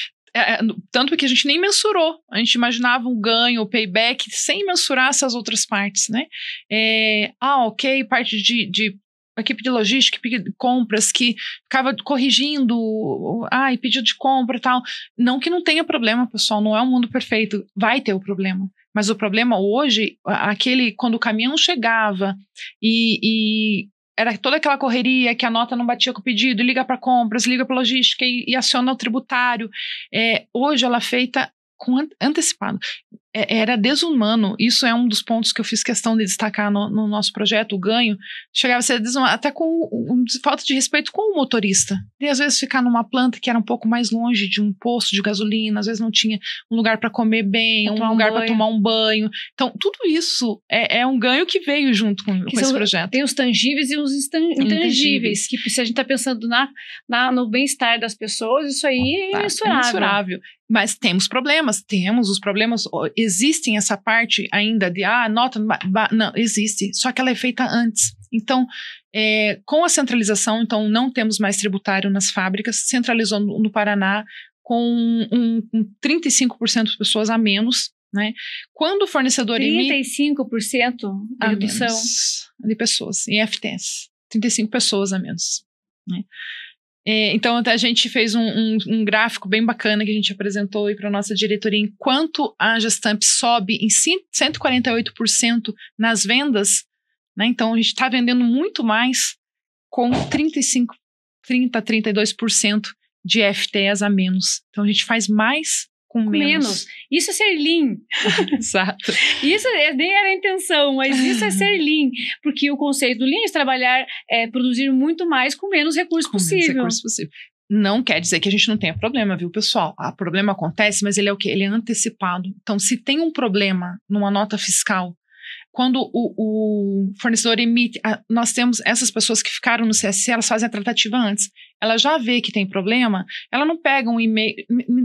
Tanto que a gente nem mensurou, a gente imaginava um ganho, o payback, sem mensurar essas outras partes, né? Ok, parte de equipe de logística, equipe de compras, que ficava corrigindo, pedido de compra e tal. Não que não tenha problema, pessoal, não é um mundo perfeito, vai ter o problema. Mas o problema hoje, quando o caminhão chegava e era toda aquela correria que a nota não batia com o pedido, liga para compras, liga para logística e aciona o tributário. Hoje ela é feita antecipado. era desumano. Isso é um dos pontos que eu fiz questão de destacar no nosso projeto, o ganho. Chegava a ser desumano, até com falta de respeito com o motorista. E às vezes ficar numa planta que era um pouco mais longe de um posto de gasolina, às vezes não tinha um lugar para comer bem, um lugar para tomar um banho. Então, tudo isso é um ganho que veio junto com esse projeto. Tem os tangíveis e os intangíveis, que se a gente está pensando no bem-estar das pessoas, isso aí é mensurável. Mas temos os problemas, existem essa parte ainda de, nota, não, existe, só que ela é feita antes. Então, com a centralização, então não temos mais tributário nas fábricas, centralizou no Paraná com 35% de pessoas a menos, né? Quando o fornecedor 35% de redução de pessoas em FTS, 35 pessoas a menos, né? Então, até a gente fez um gráfico bem bacana que a gente apresentou para a nossa diretoria, enquanto a Gestamp sobe em 148% nas vendas, né? Então, a gente está vendendo muito mais com 32% de FTEs a menos. Então, a gente faz mais com menos. Isso é ser lean. Exato. Isso nem era a intenção, mas isso é ser lean. Porque o conceito do lean é trabalhar, produzir muito mais com menos recursos possível. Não quer dizer que a gente não tenha problema, viu, pessoal? O problema acontece, mas ele é o quê? Ele é antecipado. Então, se tem um problema numa nota fiscal, quando o fornecedor emite, nós temos essas pessoas que ficaram no CSC, elas fazem a tratativa antes. Ela já vê que tem problema, ela não pega um e-mail.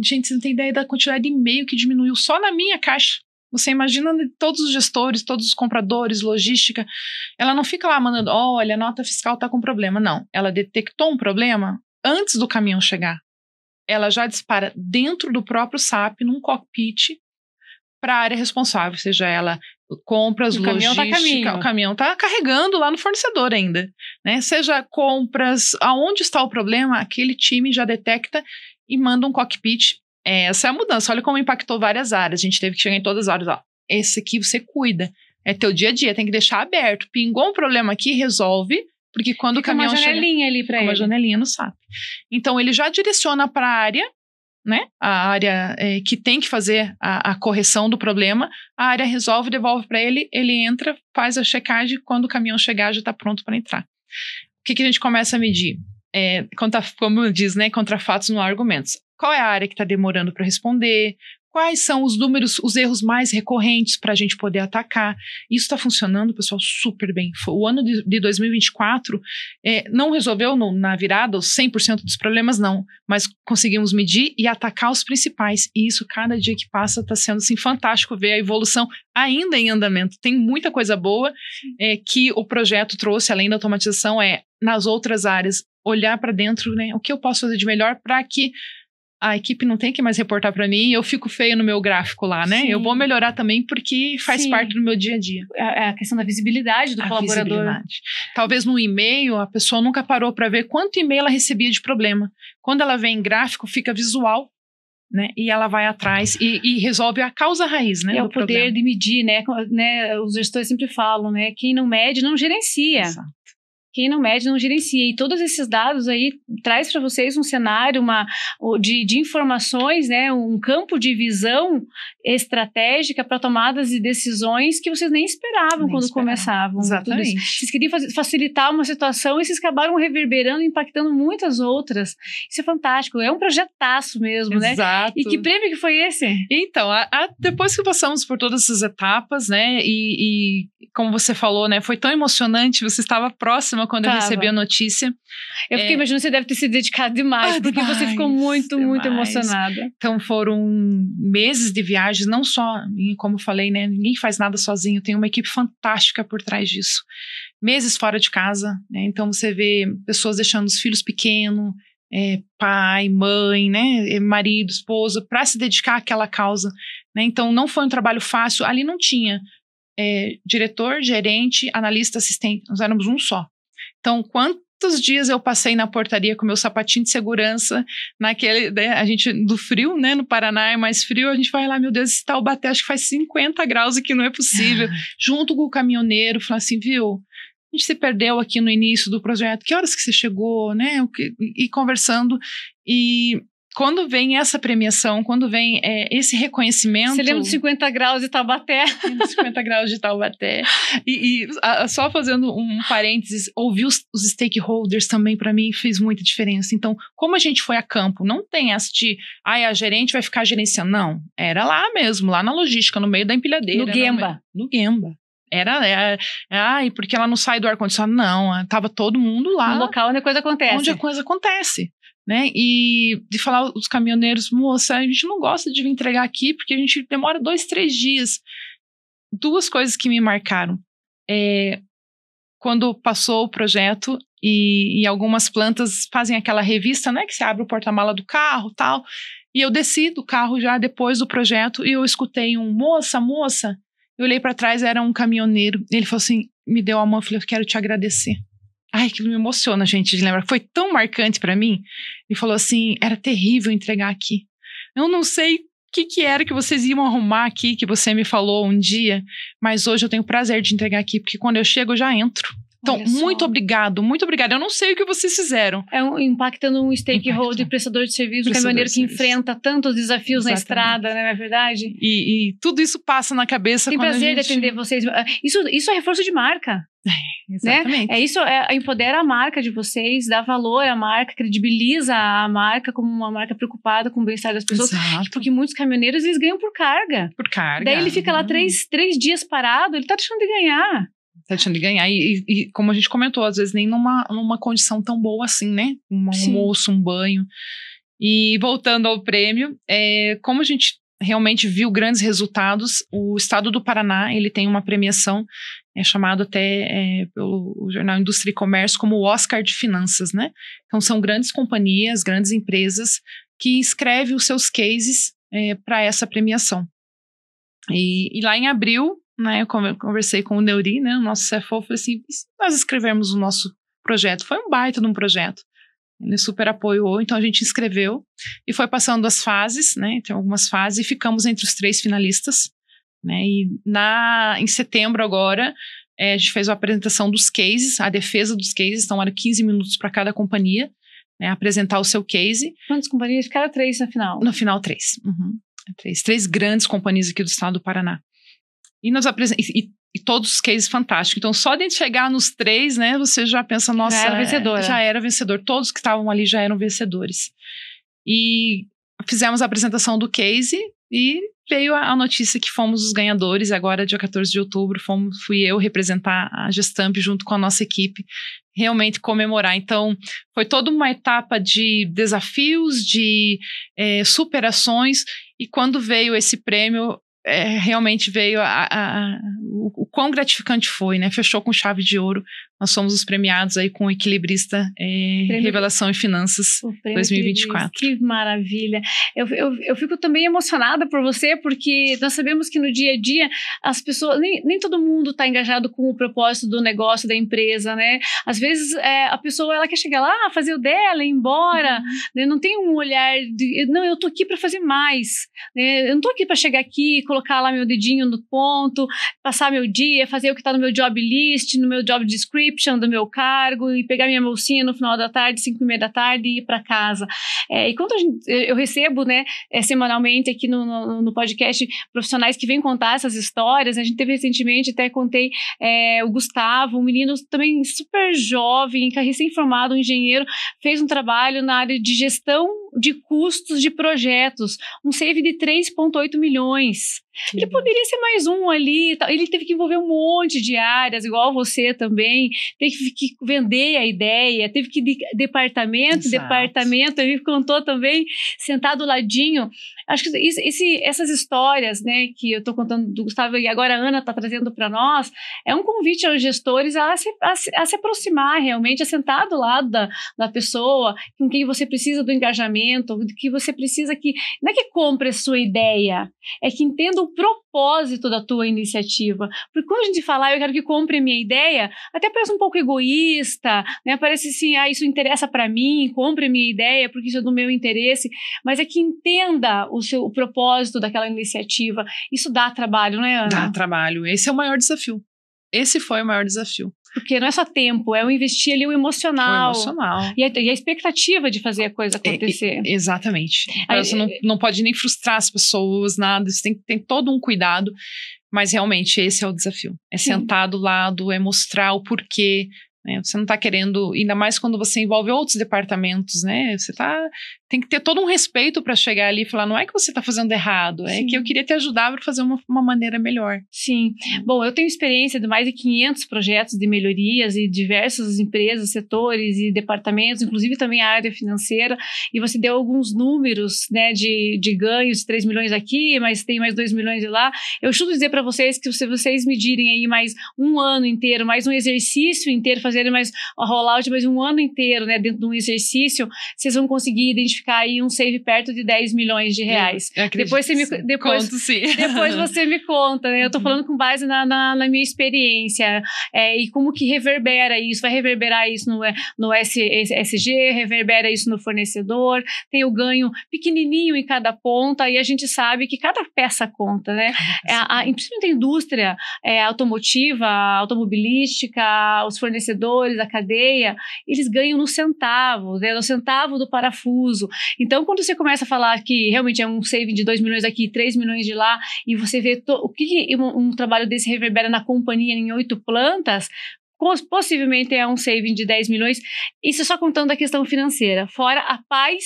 Gente, você não tem ideia da quantidade de e-mail que diminuiu só na minha caixa. Você imagina todos os gestores, todos os compradores, logística. Ela não fica lá mandando, olha, a nota fiscal está com problema. Não, ela detectou um problema antes do caminhão chegar. Ela já dispara dentro do próprio SAP, num cockpit, para a área responsável, seja ela compras, logística, o caminhão está carregando lá no fornecedor ainda, né? Seja compras, aonde está o problema, aquele time já detecta e manda um cockpit. Essa é a mudança, olha como impactou várias áreas, a gente teve que chegar em todas as áreas, esse aqui você cuida, é teu dia a dia, tem que deixar aberto, pingou um problema aqui, resolve, porque quando fica o caminhão chega... uma janelinha ali para ele. Uma janelinha no SAP. Então ele já direciona para a área, né? A área que tem que fazer a correção do problema, a área resolve, devolve para ele, ele entra, faz a checagem, quando o caminhão chegar já está pronto para entrar. O que a gente começa a medir? Como diz, né? Contra fatos não há argumentos. Qual é a área que está demorando para responder? Quais são os números, os erros mais recorrentes para a gente poder atacar? Isso está funcionando, pessoal, super bem. O ano de 2024 não resolveu na virada os 100% dos problemas, não. Mas conseguimos medir e atacar os principais. E isso, cada dia que passa, está sendo assim, fantástico ver a evolução ainda em andamento. Tem muita coisa boa que o projeto trouxe, além da automatização, nas outras áreas, olhar para dentro, né? O que eu posso fazer de melhor para que a equipe não tem que mais reportar para mim, eu fico feio no meu gráfico lá, né? Sim. Eu vou melhorar também porque faz parte do meu dia a dia. A questão da visibilidade do colaborador. Visibilidade. Talvez no e-mail a pessoa nunca parou para ver quanto e-mail ela recebia de problema. Quando ela vem em gráfico, fica visual, né? E ela vai atrás e resolve a causa raiz, né? É o poder problema. De medir, né? Os gestores sempre falam, né? Quem não mede não gerencia. Exato. Quem não mede não gerencia. E todos esses dados aí traz para vocês um cenário de informações, né, um campo de visão estratégica para tomadas de decisões que vocês nem esperavam quando começavam. Exatamente. Vocês queriam facilitar uma situação e vocês acabaram reverberando e impactando muitas outras. Isso é fantástico. É um projetaço mesmo, né? Exato. E que prêmio que foi esse? Então, depois que passamos por todas essas etapas, né, e como você falou, né, foi tão emocionante, você estava próxima quando eu recebi a notícia. Eu fiquei imaginando que você deve ter se dedicado demais, porque você ficou muito emocionada. Então foram meses de viagens, não só, como eu falei, né, ninguém faz nada sozinho, tem uma equipe fantástica por trás disso. Meses fora de casa, né, então você vê pessoas deixando os filhos pequenos, pai, mãe, né, marido, esposa, para se dedicar àquela causa, né, então não foi um trabalho fácil, ali não tinha diretor, gerente, analista, assistente, nós éramos um só. Então, quantos dias eu passei na portaria com meu sapatinho de segurança, naquele, né, a gente, do frio, né, no Paraná é mais frio, a gente vai lá, meu Deus, esse Taubaté, acho que faz 50 graus aqui, não é possível, junto com o caminhoneiro, falar assim, viu, a gente se perdeu aqui no início do projeto, que horas que você chegou, né, e conversando, e quando vem essa premiação, quando vem esse reconhecimento... Você lembra dos 50 graus de Taubaté? 50 graus de Taubaté. Só fazendo um parênteses, ouvir os stakeholders também, para mim, fez muita diferença. Então, como a gente foi a campo, não tem essa de, a gerente vai ficar gerenciando. Não, era lá mesmo, lá na logística, no meio da empilhadeira. No Gemba. No Gemba. E porque ela não sai do ar-condicionado? Não, tava todo mundo lá. No local onde a coisa acontece. Onde a coisa acontece. Né? E de falar os caminhoneiros, moça, a gente não gosta de vir entregar aqui porque a gente demora 2, 3 dias. 2 coisas que me marcaram. Quando passou o projeto e algumas plantas fazem aquela revista, né, que você abre o porta-mala do carro e tal, e eu desci do carro já depois do projeto e eu escutei moça, eu olhei para trás, era um caminhoneiro, ele falou assim, me deu a mão, eu falei, eu quero te agradecer. Ai, aquilo me emociona, gente, de lembrar. Foi tão marcante para mim. Ele falou assim, era terrível entregar aqui. Eu não sei o que era que vocês iam arrumar aqui, que você me falou um dia, mas hoje eu tenho o prazer de entregar aqui, porque quando eu chego, eu já entro. Então, muito obrigado, muito obrigada. Eu não sei o que vocês fizeram. Impactando um stakeholder, prestador de serviço, um caminhoneiro que enfrenta tantos desafios na estrada, né, não é verdade? E tudo isso passa na cabeça tem quando prazer de atender vocês. Isso é reforço de marca. Exatamente. Né? Isso empodera a marca de vocês, dá valor à marca, credibiliza a marca como uma marca preocupada com o bem-estar das pessoas. Exato. Porque muitos caminhoneiros, eles ganham por carga. Por carga. Daí ele fica lá 3 dias parado, ele tá deixando de ganhar. Tá deixando de ganhar. E como a gente comentou, às vezes nem numa condição tão boa assim, né? Um almoço, um banho. E voltando ao prêmio, como a gente realmente viu grandes resultados, o estado do Paraná, ele tem uma premiação, chamado até pelo jornal Indústria e Comércio como o Oscar de Finanças, né? Então são grandes companhias, grandes empresas que inscrevem os seus cases para essa premiação. E lá em abril, né, eu conversei com o Neuri, né, o nosso CFO, falei assim, e se nós escrevemos o nosso projeto? Foi um baita de um projeto. Ele super apoiou, então a gente inscreveu e foi passando as fases, né, tem algumas fases, e ficamos entre os 3 finalistas, né, e em setembro agora, a gente fez a apresentação dos cases, a defesa dos cases, então eram 15 minutos para cada companhia, né, apresentar o seu case. Quantas companhias? Ficaram 3 na final? No final, 3. 3 grandes companhias aqui do estado do Paraná. E nós e todos os cases fantásticos. Então, só de chegar nos 3, né, você já pensa, nossa... Já era vencedora. Já era vencedor. Todos que estavam ali já eram vencedores. E fizemos a apresentação do case e veio a notícia que fomos os ganhadores. Agora, dia 14 de outubro, fui eu representar a Gestamp junto com a nossa equipe, realmente comemorar. Então, foi toda uma etapa de desafios, de superações, e quando veio esse prêmio, realmente veio o quão gratificante foi, né? Fechou com chave de ouro. Nós somos os premiados aí com o Equilibrista Revelação em Finanças 2024. Que maravilha. Eu fico também emocionada por você, porque nós sabemos que no dia a dia as pessoas, nem todo mundo está engajado com o propósito do negócio da empresa, né? Às vezes a pessoa ela quer chegar lá, fazer o dela, ir embora, né? Não tem um olhar de, não, eu tô aqui para fazer mais, né? Eu não tô aqui para chegar aqui, colocar lá meu dedinho no ponto, passar meu dia, fazer o que está no meu job list, no meu job description do meu cargo, e pegar minha bolsinha no final da tarde, 5:30 da tarde, e ir para casa. E quando eu recebo, né, semanalmente aqui no podcast profissionais que vêm contar essas histórias, a gente teve recentemente, até contei, o Gustavo, um menino também super jovem, recém-formado, um engenheiro, fez um trabalho na área de gestão de custos de projetos, um save de 3,8 milhões. Ele poderia ser mais um ali, ele teve que envolver um monte de áreas, igual você também, teve que vender a ideia, teve que ir departamento, ele contou também, sentado do ladinho. Acho que essas histórias, né, que eu estou contando do Gustavo e agora a Ana está trazendo para nós, é um convite aos gestores a se aproximar realmente, a sentar do lado da pessoa com quem você precisa do engajamento, que você precisa que, não é que compre a sua ideia, é que entenda o propósito da tua iniciativa. Porque quando a gente fala, eu quero que compre a minha ideia, até parece um pouco egoísta, né? Parece assim, isso interessa para mim, compre a minha ideia porque isso é do meu interesse, mas é que entenda o propósito daquela iniciativa. Isso dá trabalho, não é, Ana? Dá trabalho. Esse é o maior desafio. esse foi o maior desafio. Porque não é só tempo, é o investir ali o emocional. O emocional. E a expectativa de fazer a coisa acontecer. Exatamente. Você não pode nem frustrar as pessoas, nada. Você tem todo um cuidado. Mas realmente esse é o desafio. É sentar do lado, é mostrar o porquê. Né? Você não está querendo, ainda mais quando você envolve outros departamentos, né? Tem que ter todo um respeito para chegar ali e falar, não é que você está fazendo errado, é que eu queria te ajudar para fazer uma maneira melhor. Sim. Bom, eu tenho experiência de mais de 500 projetos de melhorias e diversas empresas, setores e departamentos, inclusive também a área financeira, e você deu alguns números, né, de ganhos, 3 milhões aqui, mas tem mais 2 milhões lá. Eu chuto dizer para vocês que se vocês medirem aí mais um ano inteiro, mais um exercício inteiro, fazerem mais rollout, mais um ano inteiro, né, dentro de um exercício, vocês vão conseguir identificar aí um save perto de 10 milhões de reais. Depois você me conta, né? Eu tô falando com base na minha experiência, e como que reverbera isso, vai reverberar isso no SG, reverbera isso no fornecedor, tem o ganho pequenininho em cada ponta, e a gente sabe que cada peça conta, né? Principalmente a indústria automotiva, automobilística, os fornecedores, a cadeia, eles ganham no centavo, né? No centavo do parafuso. Então, quando você começa a falar que realmente é um saving de 2 milhões aqui, 3 milhões de lá, e você vê o que um trabalho desse reverbera na companhia em 8 plantas, possivelmente é um saving de 10 milhões. Isso só contando a questão financeira. Fora a paz...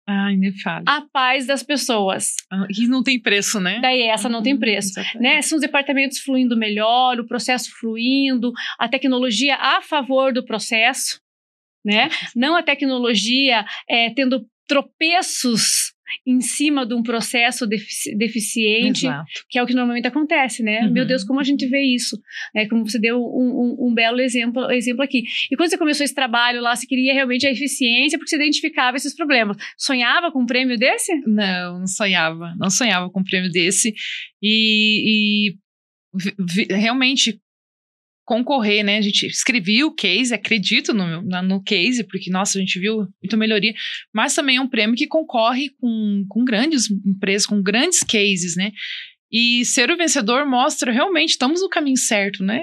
nem fala. A paz das pessoas. E não tem preço, né? Daí essa não tem preço. Né? São os departamentos fluindo melhor, o processo fluindo, a tecnologia a favor do processo, né? Não a tecnologia tendo tropeços em cima de um processo deficiente, que é o que normalmente acontece, né? Meu Deus, como a gente vê isso? Como você deu um belo exemplo aqui. E quando você começou esse trabalho lá, você queria realmente a eficiência, porque você identificava esses problemas. Sonhava com um prêmio desse? Não sonhava. Não sonhava com um prêmio desse. E realmente... concorrer, né? A gente escrevia o case, acredito no case, porque, nossa, a gente viu muita melhoria, mas também é um prêmio que concorre com grandes empresas, com grandes cases, né? E ser o vencedor mostra realmente estamos no caminho certo, né?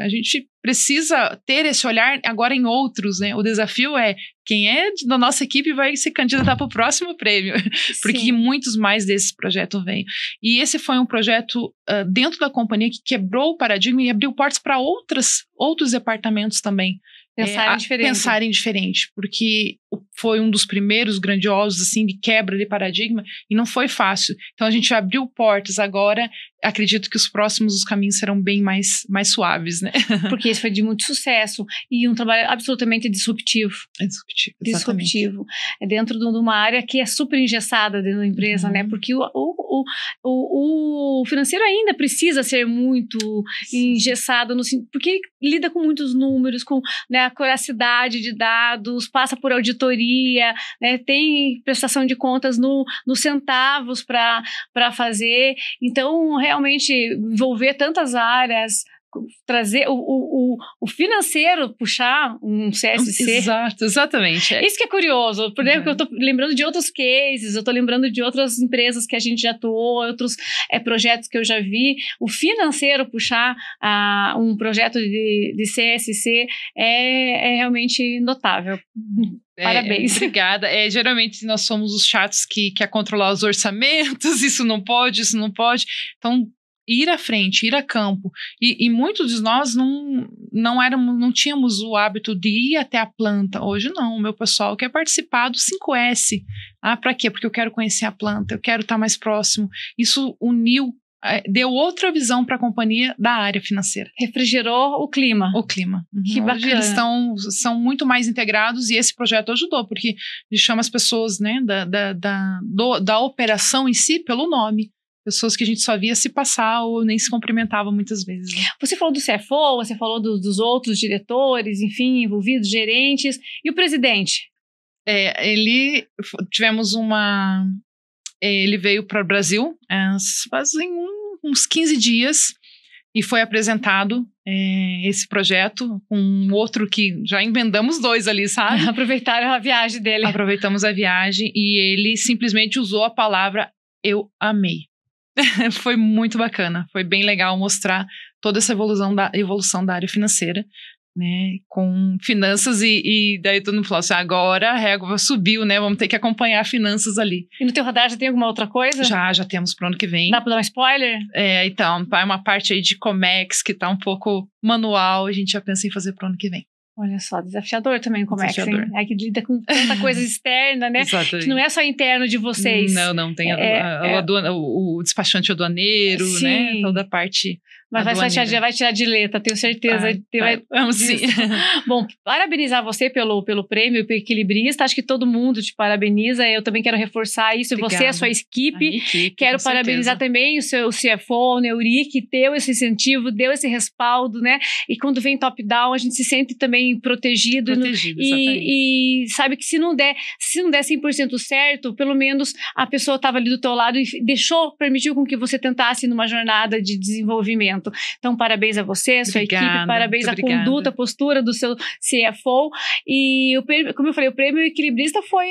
A gente precisa ter esse olhar agora em outros, né? O desafio é quem é da nossa equipe vai se candidatar para o próximo prêmio, porque muitos mais desses projetos vêm. E esse foi um projeto dentro da companhia que quebrou o paradigma e abriu portas para outros departamentos também. Pensarem diferente, porque foi um dos primeiros grandiosos, assim, de quebra de paradigma, e não foi fácil. Então, a gente abriu portas agora, acredito que os próximos caminhos serão bem mais suaves, né? Porque esse foi de muito sucesso, e um trabalho absolutamente disruptivo. Disruptivo. É dentro de uma área que é super engessada dentro da empresa, né? Porque o financeiro ainda precisa ser muito engessado, porque lida com muitos números, com, né, a coracidade de dados, passa por auditoria, né, tem prestação de contas nos centavos para fazer. Então, realmente, envolver tantas áreas, trazer o financeiro, puxar um CSC. Exatamente. Isso que é curioso, porque eu estou lembrando de outros cases, eu estou lembrando de outras empresas que a gente já atuou, outros projetos que eu já vi. O financeiro puxar um projeto de CSC é realmente notável. Parabéns. Obrigada. Geralmente nós somos os chatos que quer controlar os orçamentos, isso não pode. Então, ir à frente, ir a campo. E muitos de nós não tínhamos o hábito de ir até a planta. Hoje não, o meu pessoal quer participar do 5S. Para quê? Porque eu quero conhecer a planta, eu quero estar mais próximo. Isso uniu, deu outra visão para a companhia da área financeira. Refrigerou o clima. Que bacana. Hoje eles são muito mais integrados e esse projeto ajudou, porque ele chama as pessoas, né, da operação em si pelo nome. Pessoas que a gente só via se passar ou nem se cumprimentava muitas vezes. Né? Você falou do CFO, você falou dos outros diretores, enfim, envolvidos, gerentes. E o presidente? Ele veio para o Brasil fazem uns 15 dias e foi apresentado esse projeto com outro que já emendamos 2 ali, sabe? Aproveitaram a viagem dele. Aproveitamos a viagem e ele simplesmente usou a palavra "eu amei". Foi muito bacana, foi bem legal mostrar toda essa evolução da área financeira, né, com finanças e daí todo mundo falou assim, agora a régua subiu, né, vamos ter que acompanhar finanças ali. E no teu radar já tem alguma outra coisa? Já temos pro ano que vem. Dá pra dar um spoiler? Então, é uma parte aí de Comex que tá um pouco manual, a gente já pensa em fazer pro ano que vem. Olha só, desafiador também o Comex, Desafiador. hein? É que lida com tanta coisa externa, né? Exatamente. Que não é só interno de vocês. Não, tem o despachante aduaneiro, Sim. né, toda a parte Mas vai tirar de letra, tenho certeza. Vamos sim. Bom, parabenizar você pelo prêmio Equilibrista, acho que todo mundo te parabeniza, eu também quero reforçar isso, Obrigada. você e a sua equipe, quero parabenizar também o seu CFO, o Neuri, que deu esse incentivo, deu esse respaldo, né, e quando vem top-down, a gente se sente também protegido e sabe que se não der 100% certo, pelo menos a pessoa estava ali do teu lado e permitiu com que você tentasse numa jornada de desenvolvimento. Então, parabéns a você, a sua equipe, parabéns à conduta, a postura do seu CFO. E, como eu falei, o prêmio Equilibrista foi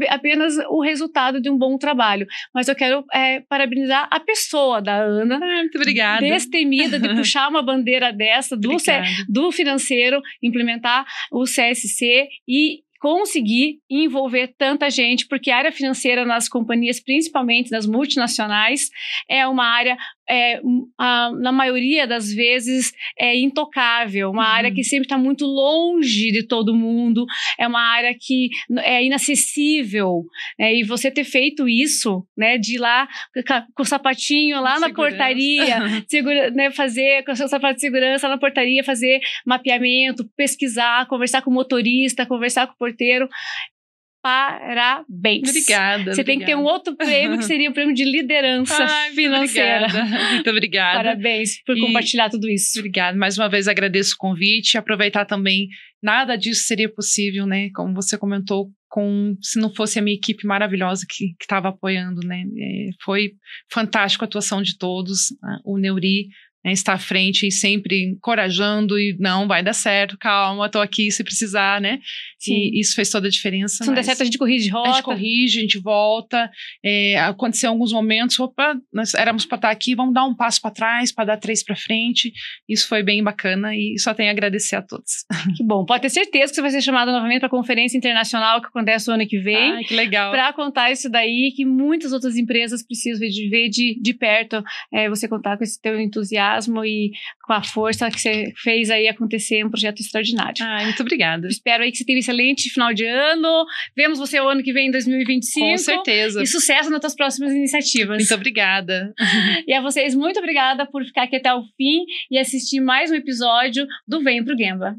apenas o resultado de um bom trabalho. Mas eu quero parabenizar a pessoa da Ana. Muito obrigada. Destemida de puxar uma bandeira dessa do financeiro, implementar o CSC e conseguir envolver tanta gente, porque a área financeira nas companhias, principalmente nas multinacionais, é uma área, na maioria das vezes, intocável, uma área que sempre está muito longe de todo mundo, é uma área que é inacessível, e você ter feito isso, né, de ir lá com o sapatinho lá na portaria, né, fazer com o seu sapato de segurança na portaria, fazer mapeamento, pesquisar, conversar com o motorista, conversar com o porteiro. Parabéns. Obrigada. Você tem que ter um outro prêmio que seria o prêmio de liderança financeira. Muito obrigada. Parabéns por compartilhar tudo isso. Obrigada. Mais uma vez agradeço o convite. Aproveitar também, nada disso seria possível, né? Como você comentou, se não fosse a minha equipe maravilhosa que estava apoiando, né? Foi fantástico a atuação de todos. O Neuri, né, está à frente e sempre encorajando e não, vai dar certo, calma, estou aqui se precisar, né? Sim. E isso fez toda a diferença. Se não der certo, a gente corrige de rota. A gente corrige, a gente volta. Aconteceu alguns momentos, nós éramos para estar aqui, vamos dar um passo para trás, para dar 3 para frente. Isso foi bem bacana e só tenho a agradecer a todos. Que bom. Pode ter certeza que você vai ser chamado novamente para a conferência internacional que acontece o ano que vem. Ai, que legal. Para contar isso daí, que muitas outras empresas precisam ver de perto. Você contar com esse teu entusiasmo e com a força que você fez aí acontecer um projeto extraordinário. Muito obrigada. Espero aí que você tenha um excelente final de ano. Vemos você o ano que vem, em 2025. Com certeza. E sucesso nas suas próximas iniciativas. Muito obrigada. E a vocês, muito obrigada por ficar aqui até o fim e assistir mais um episódio do Vem Pro Gemba.